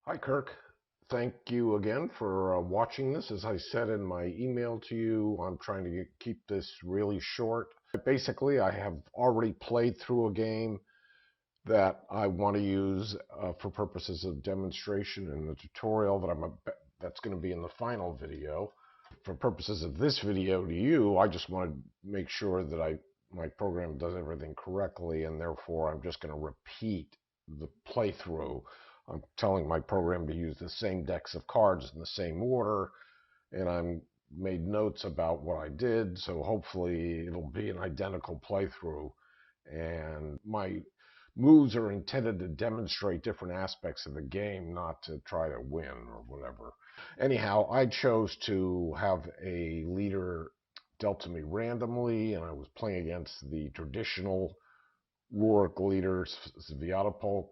Hi, Kirk. Thank you again for watching this. As I said in my email to you, I'm trying to keep this really short. Basically, I have already played through a game that I want to use for purposes of demonstration in the tutorial that's going to be in the final video. For purposes of this video to you, I just want to make sure that my program does everything correctly, and therefore I'm just going to repeat the playthrough. I'm telling my program to use the same decks of cards in the same order, and I'm made notes about what I did, so hopefully it'll be an identical playthrough. And my moves are intended to demonstrate different aspects of the game, not to try to win or whatever. Anyhow, I chose to have a leader dealt to me randomly, and I was playing against the traditional Rurik leader, Sviatopolk,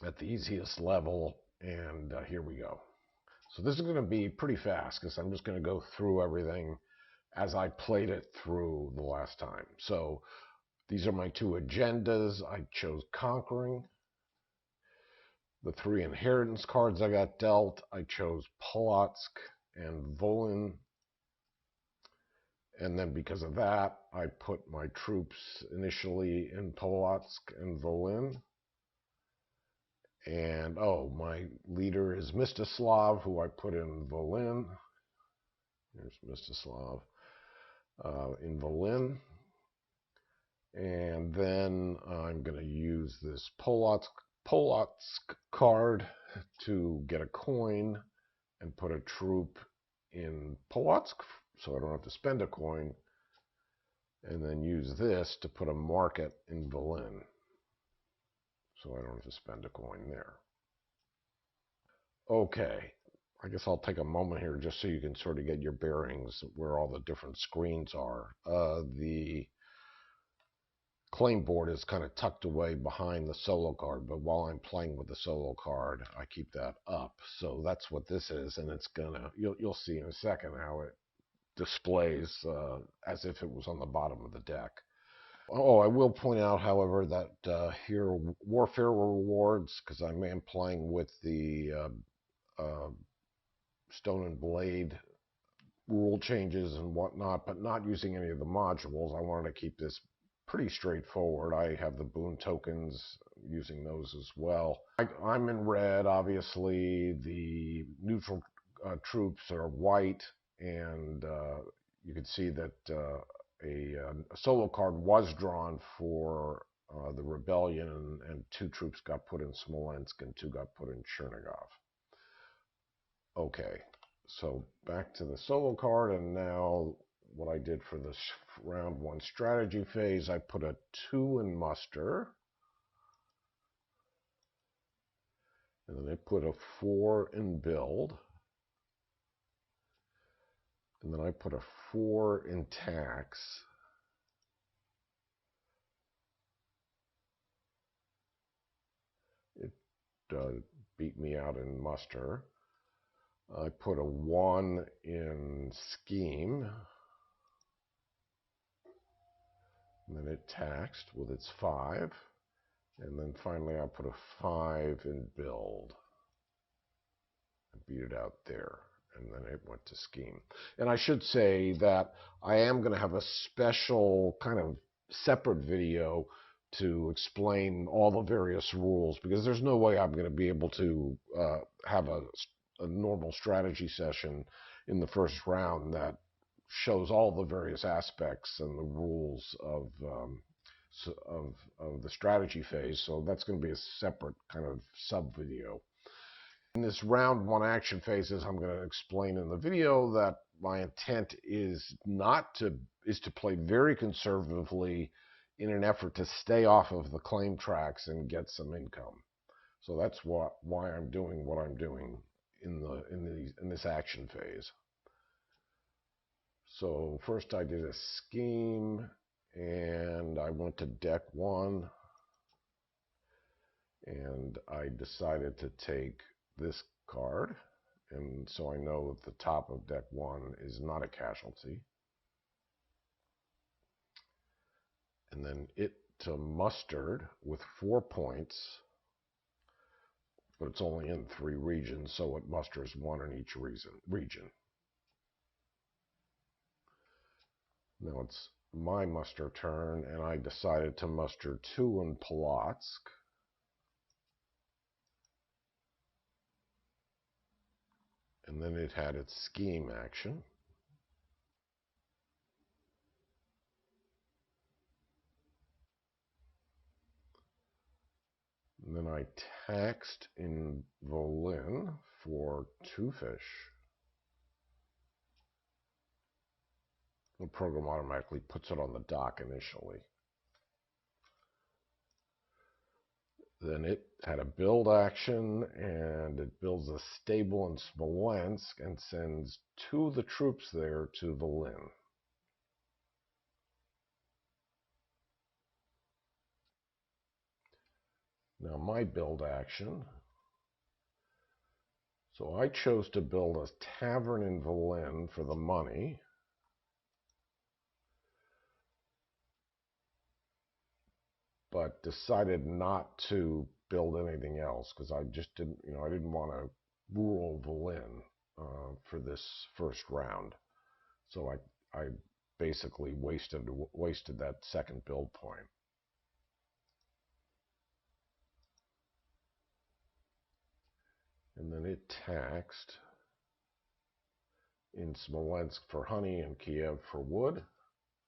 at the easiest level, and here we go. So this is going to be pretty fast because I'm just going to go through everything as I played it through the last time. So these are my two agendas. I chose Conquering. The three inheritance cards I got dealt, I chose Polotsk and Volin. And then because of that, I put my troops initially in Polotsk and Volin. And oh, my leader is Mstislav, who I put in Volin. There's Mstislav in Volin. And then I'm going to use this Polotsk card to get a coin and put a troop in Polotsk, so I don't have to spend a coin, and then use this to put a market in Berlin, so I don't have to spend a coin there. Okay, I guess I'll take a moment here just so you can sort of get your bearings where all the different screens are. The claim board is kind of tucked away behind the solo card, but while I'm playing with the solo card, I keep that up. So that's what this is, and it's gonna, you'll see in a second how it displays as if it was on the bottom of the deck. Oh, I will point out, however, that here warfare rewards, because I am playing with the Stone and Blade rule changes and whatnot, but not using any of the modules. I wanted to keep this pretty straightforward. I have the boon tokens, using those as well. I'm in red, obviously. The neutral troops are white, and you can see that a solo card was drawn for the rebellion, and two troops got put in Smolensk and two got put in Chernigov. Okay, so back to the solo card, and now what I did for this round one strategy phase, I put a 2 in muster, and then I put a 4 in build, and then I put a 4 in tax, it beat me out in muster. I put a 1 in scheme, and then it taxed with its 5, and then finally I put a 5 in build. I beat it out there, and then it went to scheme. And I should say that I am going to have a special kind of separate video to explain all the various rules, because there's no way I'm going to be able to have a normal strategy session in the first round that shows all the various aspects and the rules of the strategy phase. So that's going to be a separate kind of sub video. In this round one action phases, I'm going to explain in the video that my intent is to play very conservatively in an effort to stay off of the claim tracks and get some income. So that's why I'm doing what I'm doing in this action phase. So first I did a scheme, and I went to deck 1, and I decided to take this card, and so I know that the top of deck 1 is not a casualty. And then it to mustered with 4 points, but it's only in 3 regions, so it musters 1 in each region. Now it's my muster turn, and I decided to muster 2 in Polotsk. And then it had its scheme action. And then I taxed in Volyn for 2 fish. The program automatically puts it on the dock initially. Then it had a build action, and it builds a stable in Smolensk and sends 2 of the troops there to Volyn. Now my build action. So I chose to build a tavern in Volyn for the money. But decided not to build anything else because I just didn't, I didn't want to rule Volyn for this first round. So I basically wasted that second build point. And then it taxed in Smolensk for honey and Kiev for wood.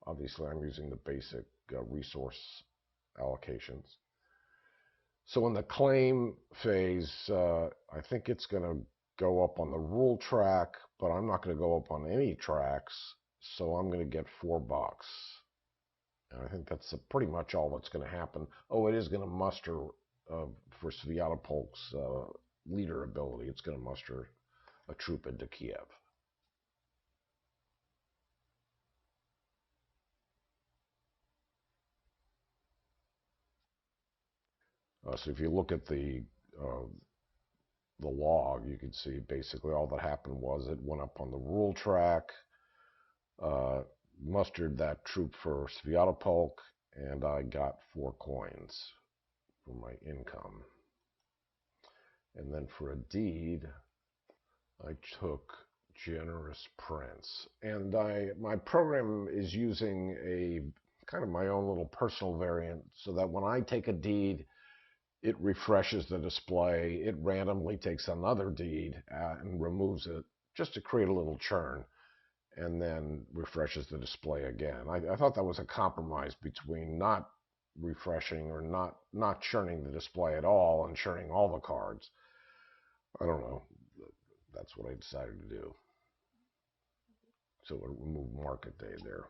Obviously, I'm using the basic resource allocations. So in the claim phase, I think it's going to go up on the rule track, but I'm not going to go up on any tracks, so I'm going to get $4. And I think that's pretty much all that's going to happen. Oh, it is going to muster for Sviatopolk's leader ability. It's going to muster a troop into Kiev. So if you look at the log, you can see basically all that happened was it went up on the rule track, mustered that troop for Sviatopolk, and I got 4 coins for my income. And then for a deed, I took Generous Prince. And my program is using a kind of my own little personal variant so that when I take a deed, it refreshes the display. It randomly takes another deed and removes it just to create a little churn, and then refreshes the display again. I thought that was a compromise between not refreshing or not churning the display at all and churning all the cards. I don't know. That's what I decided to do. So it removed market day there.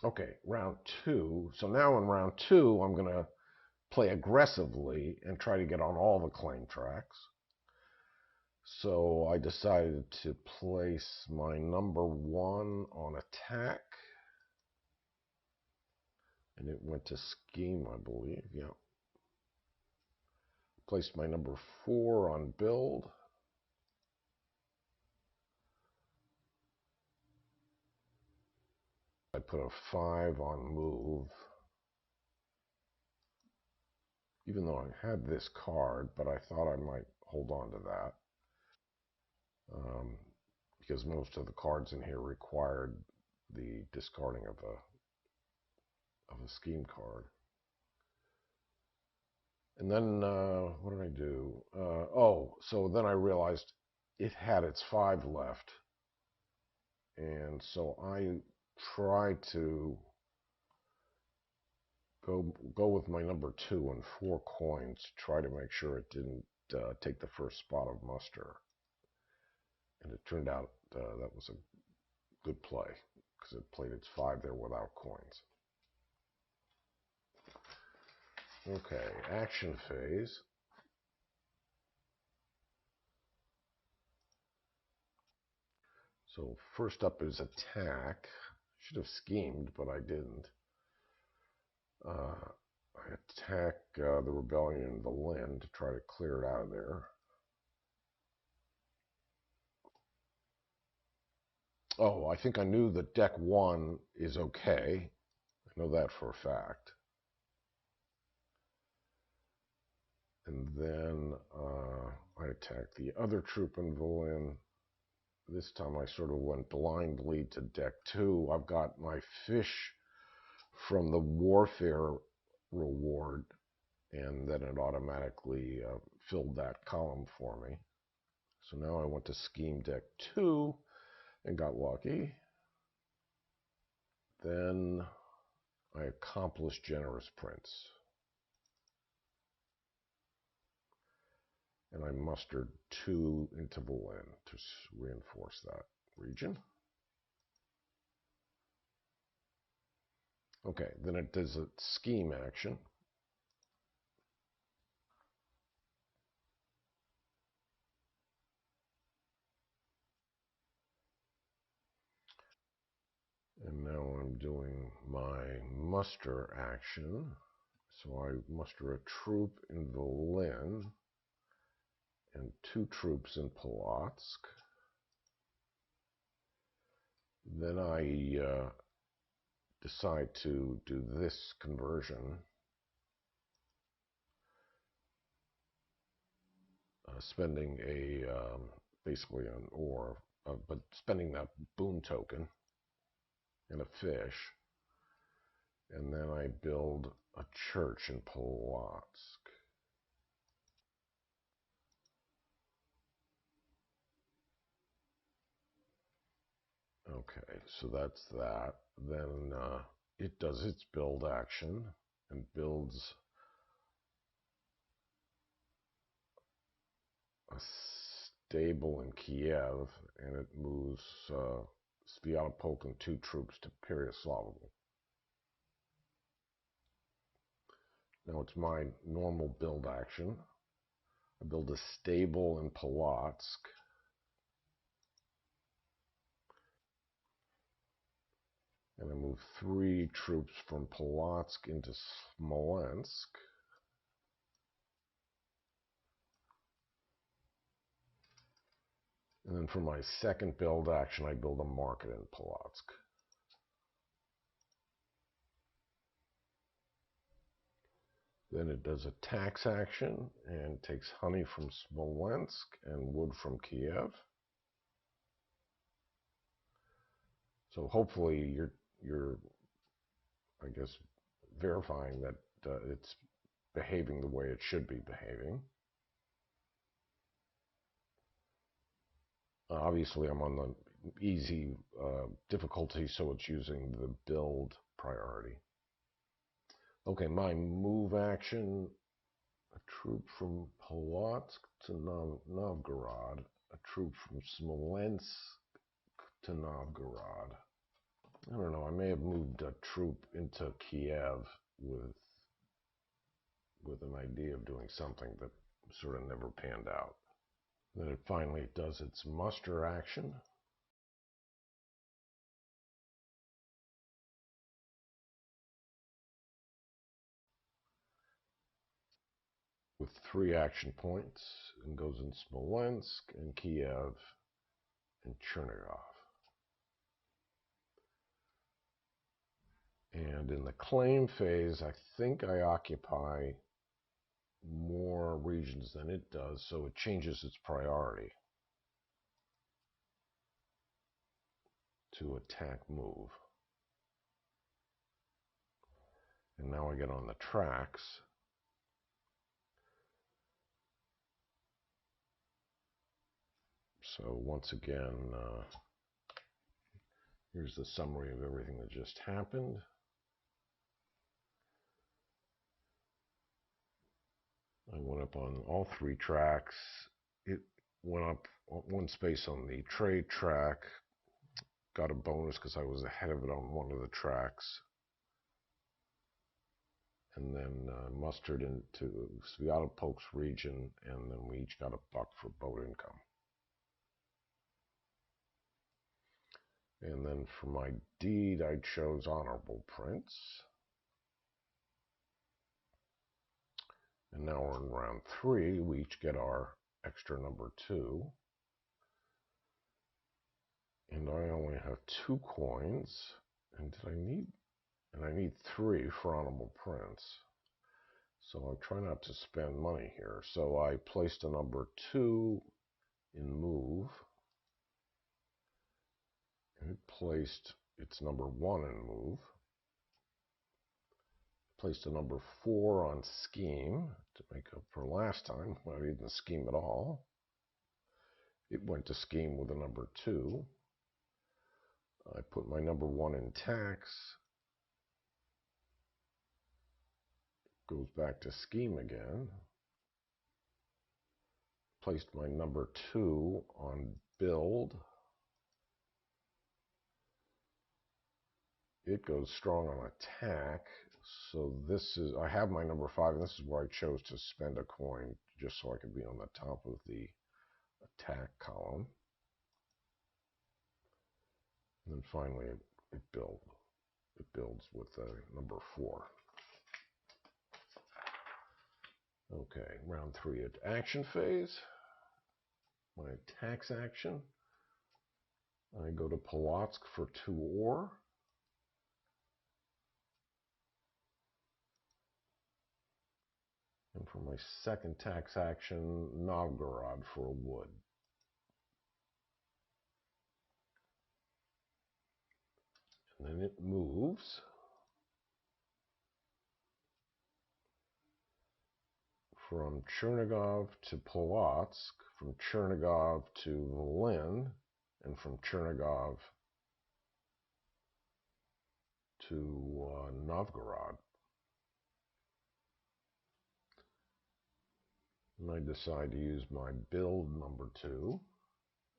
Okay, round 2. So now in round 2, I'm going to play aggressively and try to get on all the claim tracks. So I decided to place my number 1 on attack. And it went to scheme, I believe. Yeah. Placed my number 4 on build. I put a 5 on move. Even though I had this card, but I thought I might hold on to that. Because most of the cards in here required the discarding of a scheme card. And then, what did I do? So then I realized it had its 5 left. And so I tried to go with my number 2 and 4 coins to try to make sure it didn't take the first spot of muster. And it turned out that was a good play because it played its 5 there without coins. Okay, action phase. So first up is attack. Should have schemed, but I didn't. I attack the rebellion in Volyn to try to clear it out of there. Oh, I think I knew that deck 1 is okay. I know that for a fact. And then I attacked the other troop in Volin. This time I sort of went blindly to deck 2. I've got my fish from the warfare reward, and then it automatically filled that column for me. So now I went to scheme deck 2 and got lucky. Then I accomplished Generous Prince. And I mustered 2 into Volin to reinforce that region. Okay, then it does a scheme action. And now I'm doing my muster action. So I muster a troop in Volin and 2 troops in Polotsk. Then I decide to do this conversion, spending basically an ore, but spending that boon token and a fish, and then I build a church in Polotsk. Okay, so that's that. Then it does its build action and builds a stable in Kiev, and it moves Sviatopolk and 2 troops to Pereyaslavol. Now it's my normal build action. I build a stable in Polotsk. And I move 3 troops from Polotsk into Smolensk. And then for my second build action, I build a market in Polotsk. Then it does a tax action and takes honey from Smolensk and wood from Kiev. So hopefully you're I guess, verifying that it's behaving the way it should be behaving. Obviously, I'm on the easy difficulty, so it's using the build priority. Okay, my move action, a troop from Polotsk to Novgorod, a troop from Smolensk to Novgorod. I don't know, I may have moved a troop into Kiev with an idea of doing something that sort of never panned out. Then it finally does its muster action. With 3 action points, and goes in Smolensk and Kiev and Chernigov. And in the claim phase, I think I occupy more regions than it does, so it changes its priority to attack move. And now I get on the tracks. So once again, here's the summary of everything that just happened. I went up on all 3 tracks. It went up 1 space on the trade track, got a bonus because I was ahead of it on one of the tracks, and then mustered into Sviatopolk's region, and then we each got a buck for boat income. And then for my deed, I chose Honorable Prince. And now we're in round 3. We each get our extra number 2. And I only have 2 coins. And I need 3 for Honorable Prince. So I try not to spend money here. So I placed a number 2 in move. And it placed its number 1 in move. Placed a number 4 on scheme to make up for last time when I didn't scheme at all. It went to scheme with a number 2. I put my number 1 in tax. Goes back to scheme again. Placed my number 2 on build. It goes strong on attack. So this is, I have my number 5, and this is where I chose to spend a coin just so I could be on the top of the attack column. And then finally it builds with number 4. Okay, round 3 at action phase. My tax action. I go to Polotsk for 2 ore. And for my second tax action, Novgorod for a wood. And then it moves from Chernigov to Polotsk, from Chernigov to Volyn, and from Chernigov to Novgorod. And I decide to use my build number 2,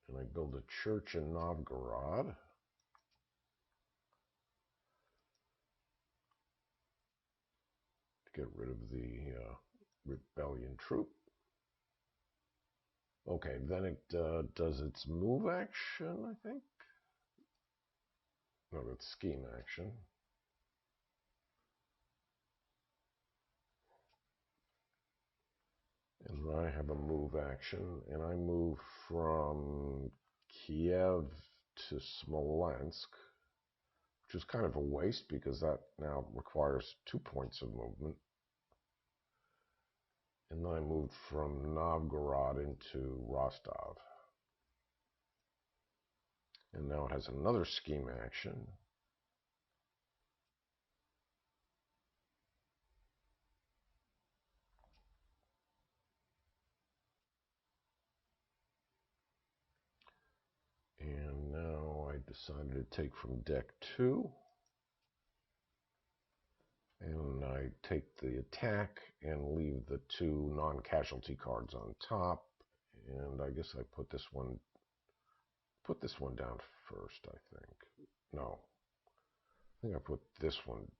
and I build a church in Novgorod. To get rid of the rebellion troop. Okay, then it does its move action, I think. No, it's scheme action. And I have a move action, and I move from Kiev to Smolensk, which is kind of a waste because that now requires 2 points of movement. And then I moved from Novgorod into Rostov. And now it has another scheme action. And now I decided to take from deck 2. And I take the attack and leave the 2 non-casualty cards on top. And I guess I put this one down first, I think. No. I think I put this one.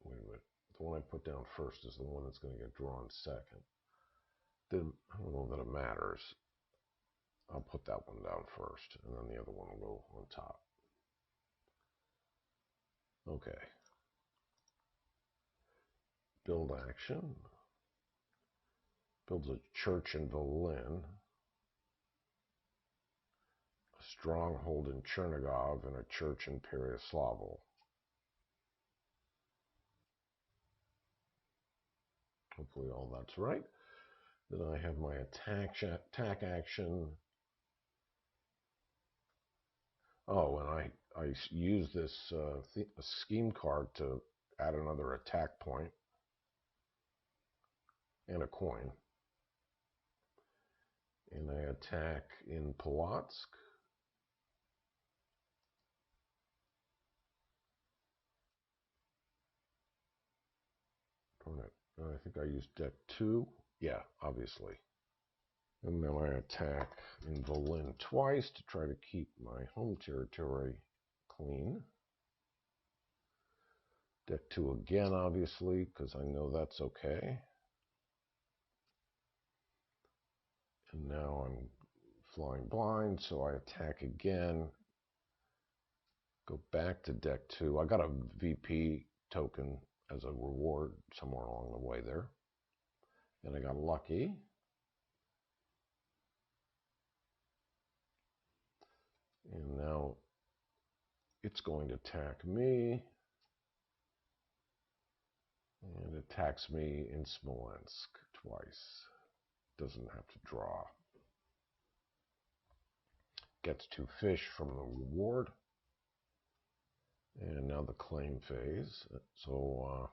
Wait a minute. The one I put down first is the one that's going to get drawn second. I don't know that it matters. I'll put that one down first, and then the other one will go on top. Okay. Build action. Builds a church in Volyn. A stronghold in Chernigov, and a church in Pereyaslavl. Hopefully all that's right. Then I have my attack action. Oh, and I use this scheme card to add another attack point and a coin. And I attack in Polotsk. I think I used deck 2. Yeah, obviously. And then I attack in Volyn twice to try to keep my home territory clean. Deck 2 again, obviously, because I know that's okay. And now I'm flying blind, so I attack again. Go back to deck 2. I got a VP token as a reward somewhere along the way there. And I got lucky. And now it's going to attack me. And it attacks me in Smolensk twice. Doesn't have to draw. Gets 2 fish from the reward. And now the claim phase. So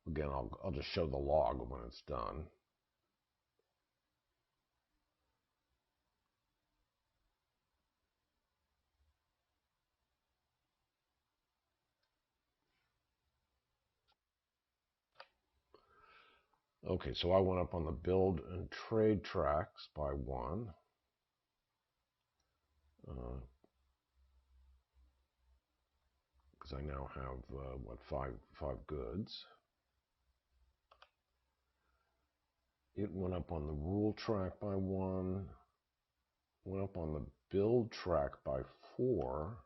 again, I'll just show the log when it's done. Okay, so I went up on the build and trade tracks by 1. Because I now have, five goods. It went up on the rule track by 1. Went up on the build track by 4.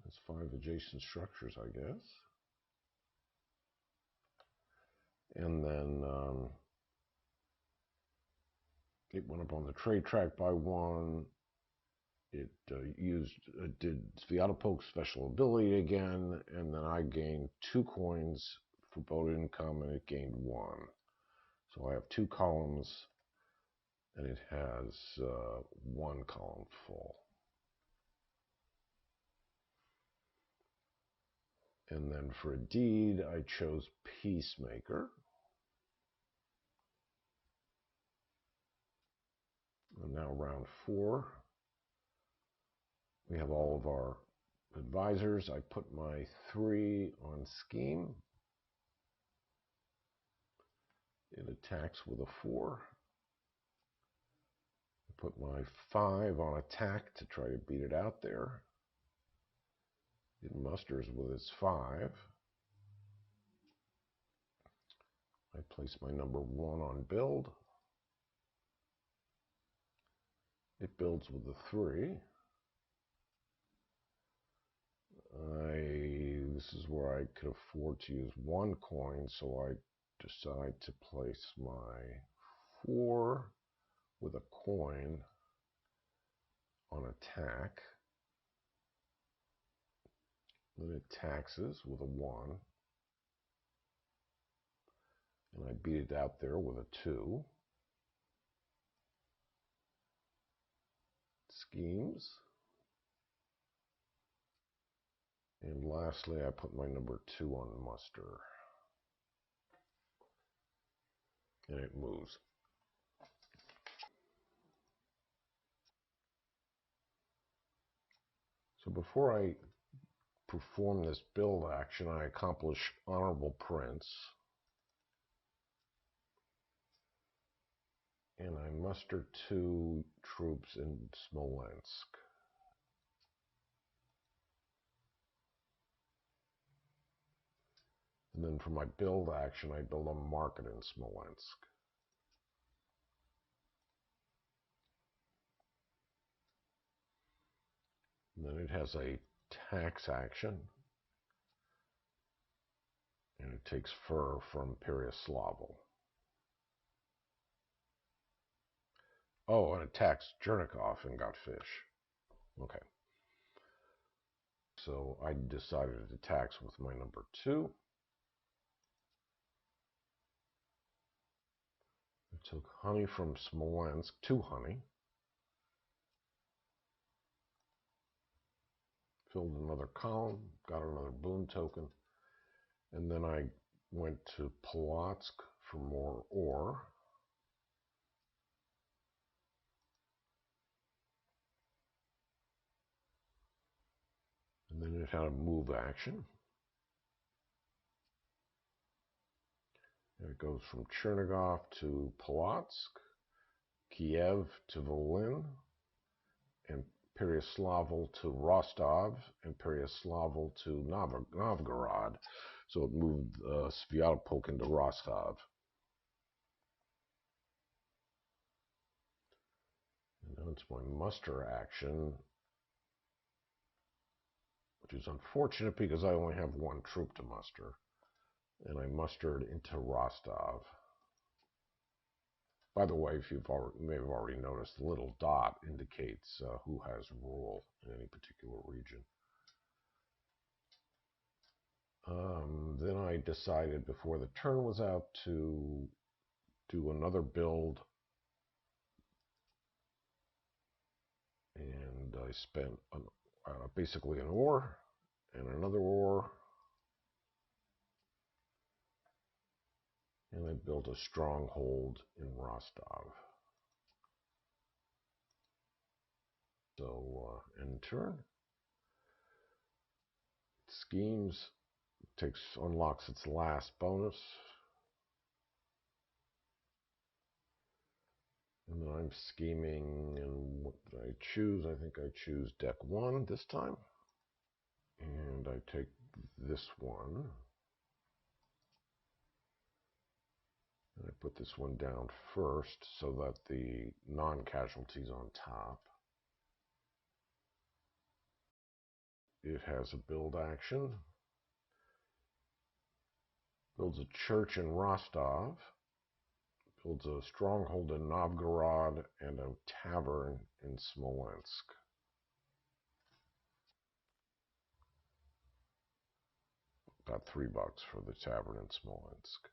There's 5 adjacent structures, I guess. And then it went up on the trade track by 1. It did Sviatopolk's special ability again, and then I gained 2 coins for boat income, and it gained 1. So I have 2 columns, and it has 1 column full. And then for a deed, I chose Peacemaker. And now round 4. We have all of our advisors. I put my 3 on scheme. It attacks with a 4. I put my 5 on attack to try to beat it out there. It musters with its 5. I place my number 1 on build. It builds with a 3. This is where I could afford to use 1 coin, so I decide to place my 4 with a coin on attack. Then it taxes with a 1. And I beat it out there with a 2. Schemes. And lastly, I put my number 2 on muster. And it moves. So before I perform this build action, I accomplish honorable prince. And I muster 2 troops in Smolensk. And then for my build action, I build a market in Smolensk. And then it has a tax action. And it takes fur from Pereyaslav. Oh, and it attacks Chernikov and got fish. Okay. So I decided to tax with my number 2. I took honey from Smolensk, 2 honey. Filled another column, got another boon token. And then I went to Polotsk for more ore. And then it had a move action. And it goes from Chernigov to Polotsk, Kiev to Volyn, and Pereyaslav to Rostov, and Pereyaslav to Novgorod. So it moved Sviatopolk into Rostov. And now it's my muster action, which is unfortunate because I only have 1 troop to muster. And I mustered into Rostov. By the way, if you may have already noticed, the little dot indicates who has rule in any particular region. Then I decided before the turn was out to do another build, and I spent basically an ore and another ore, and I built a stronghold in Rostov. So end turn, schemes, unlocks its last bonus, and then I'm scheming, and what did I choose? I think I choose deck 1 this time, and I take this one, and I put this one down first so that the non-casualty's on top. It has a build action, builds a church in Rostov, builds a stronghold in Novgorod, and a tavern in Smolensk. Got $3 for the tavern in Smolensk.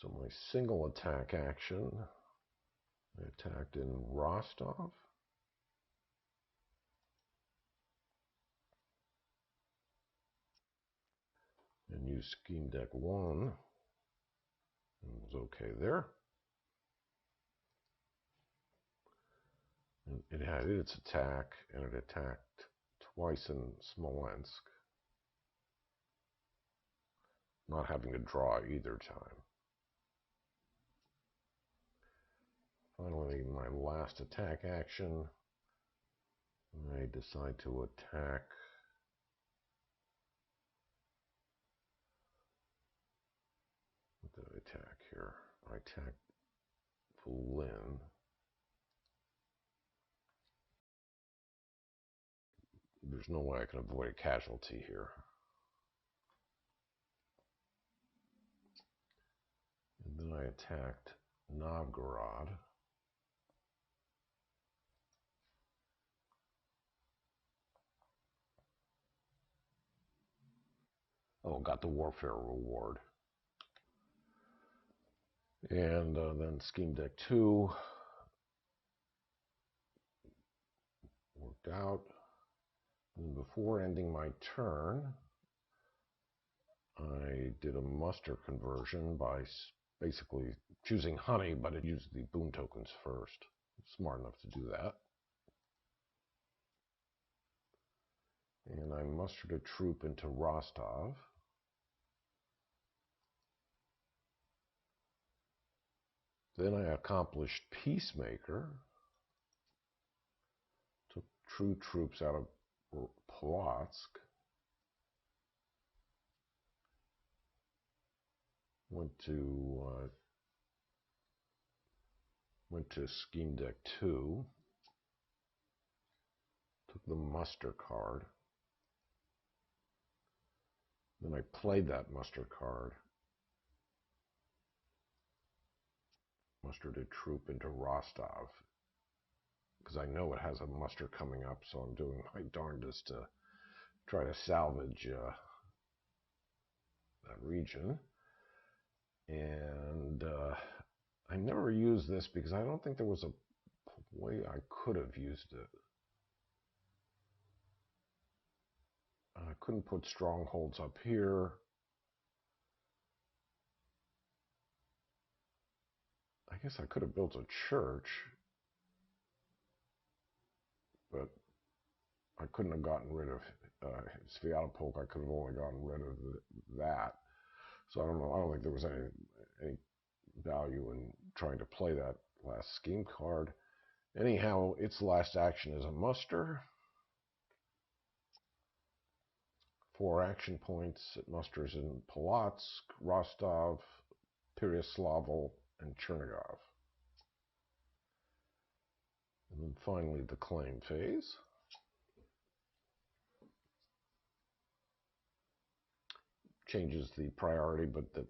So my single attack action, I attacked in Rostov. And used scheme deck 1. It was okay there. And it had its attack, and it attacked twice in Smolensk, not having to draw either time. Finally, my last attack action, I decide to attack what did I attack here? I attacked Berlin. There's no way I can avoid a casualty here. And then I attacked Novgorod. Oh, got the warfare reward. And then scheme deck 2 worked out. And before ending my turn, I did a muster conversion by basically choosing honey, but it used the boon tokens first. Smart enough to do that. And I mustered a troop into Rostov. Then I accomplished Peacemaker. Took true troops out of Polotsk. Went to scheme deck 2. Took the muster card. Then I played that muster card. Mustered a troop into Rostov, because I know it has a muster coming up, so I'm doing my darndest to try to salvage that region. And I never used this because I don't think there was a way I could have used it. I couldn't put strongholds up here. I guess I could have built a church, but I couldn't have gotten rid of Sviatopolk. I could have only gotten rid of that. So I don't know. I don't think there was any value in trying to play that last scheme card. Anyhow, its last action is a muster. 4 action points. It musters in Polotsk, Rostov, Pereyaslav, and Chernigov. And then finally the claim phase. Changes the priority, but that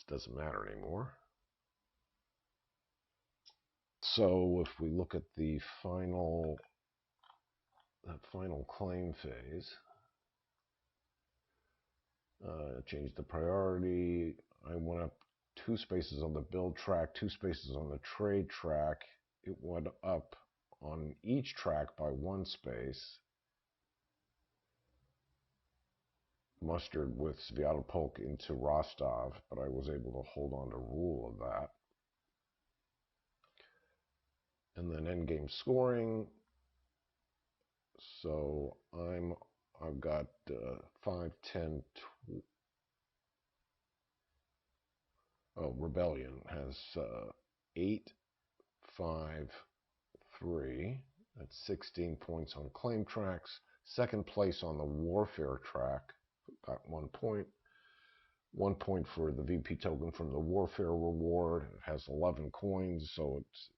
doesn't matter anymore. So if we look at the final that final claim phase. Changed the priority. I went up 2 spaces on the build track, 2 spaces on the trade track. It went up on each track by 1 space. Mustered with Sviatopolk into Rostov, but I was able to hold on to rule of that. And then endgame scoring. So I've got 5, 10, Rebellion has 8, 5, 3. That's 16 points on claim tracks. Second place on the warfare track, got 1 point. 1 point for the VP token from the warfare reward. It has 11 coins, so it's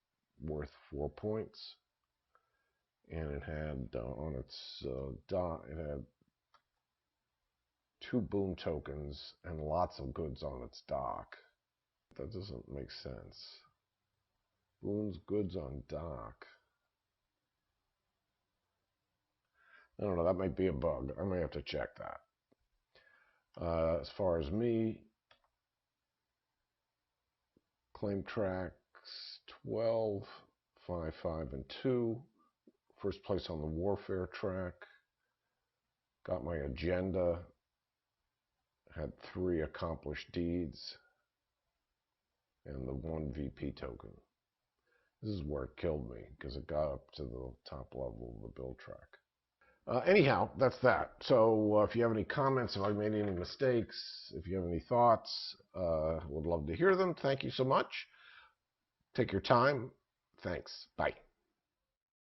worth 4 points. And it had on its dot, it had 2 boom tokens and lots of goods on its dock. That doesn't make sense. Booms, goods on dock. I don't know, that might be a bug. I may have to check that. As far as me, claim tracks 12, 5, 5, and 2. First place on the warfare track. Got my agenda. Had 3 accomplished deeds. And the 1 VP token. This is where it killed me, because it got up to the top level of the build track. Anyhow, that's that. So if you have any comments, if I made any mistakes, if you have any thoughts, would love to hear them. Thank you so much. Take your time. Thanks. Bye.